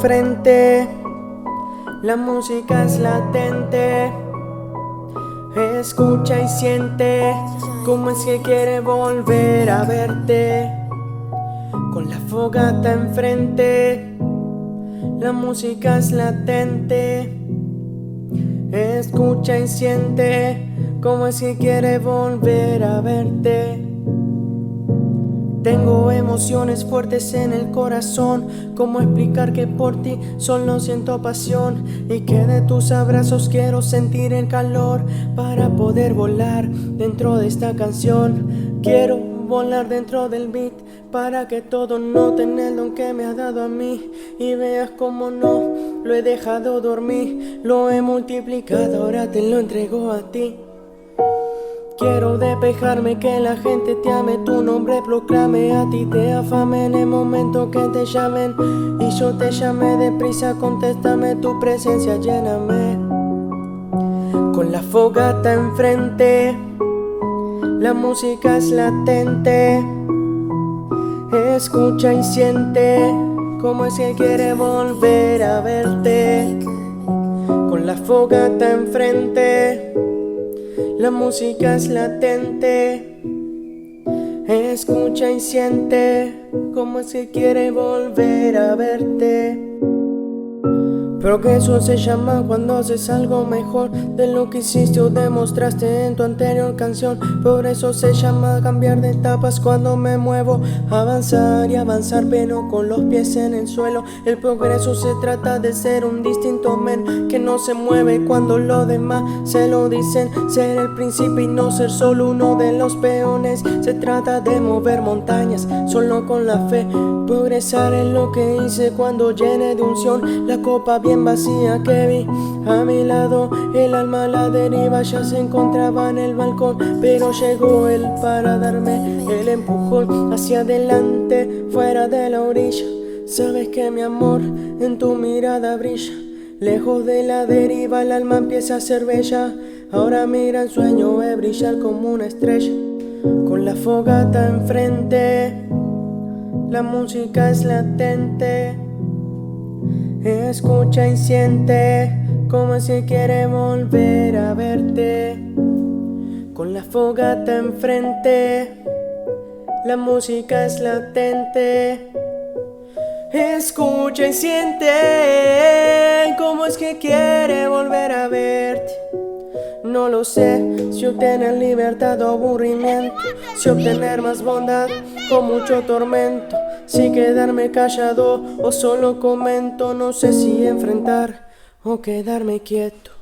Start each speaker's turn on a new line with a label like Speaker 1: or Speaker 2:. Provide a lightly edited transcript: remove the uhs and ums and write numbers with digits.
Speaker 1: enfrente, la música es latente. Escucha y siente cómo es que quiere volver a verte. Con la fogata enfrente, la música es latente. Escucha y siente cómo es que quiere volver a verte. Tengo emociones fuertes en el corazón. ¿Cómo explicar que por ti solo siento pasión? Y que de tus abrazos quiero sentir el calor para poder volar dentro de esta canción. Quiero volar dentro del beat para que todos noten el don que me has dado a mí. Y veas cómo no lo he dejado dormir, lo he multiplicado, ahora te lo entrego a ti. Quiero despejarme, que la gente te ame, tu nombre proclame, a ti te afame en el momento que te llamen. Y yo te llamé deprisa, contéstame, tu presencia lléname. Con la fogata enfrente, la música es latente. Escucha y siente cómo es que quiere volver a verte. Con la fogata enfrente, la música es latente. Escucha y siente cómo es que quiere volver a verte. Pero que eso se llama cuando haces algo mejor de lo que hiciste o demostraste en tu anterior canción. Por eso se llama cambiar de etapas cuando me muevo, avanzar y avanzar pero con los pies en el suelo. El progreso se trata de ser un distinto men que no se mueve cuando los demás se lo dicen. Ser el príncipe y no ser solo uno de los peones. Se trata de mover montañas solo con la fe. Progresar en lo que hice cuando llené de unción la copa bien vacía que vi a mi lado. El alma a la deriva ya se encontraba en el balcón, pero llegó él para darme el empujón hacia adelante, fuera de la orilla. Sabes que mi amor en tu mirada brilla. Lejos de la deriva el alma empieza a ser bella. Ahora mira el sueño de brillar como una estrella. Con la fogata enfrente, la música es latente. Escucha y siente cómo se quiere volver a verte. Con la fogata enfrente, la música es latente. Escucha y siente cómo es que quiere volver a verte. No lo sé si obtener libertad o aburrimiento, si obtener más bondad o mucho tormento, si quedarme callado o solo comento. No sé si enfrentar o quedarme quieto.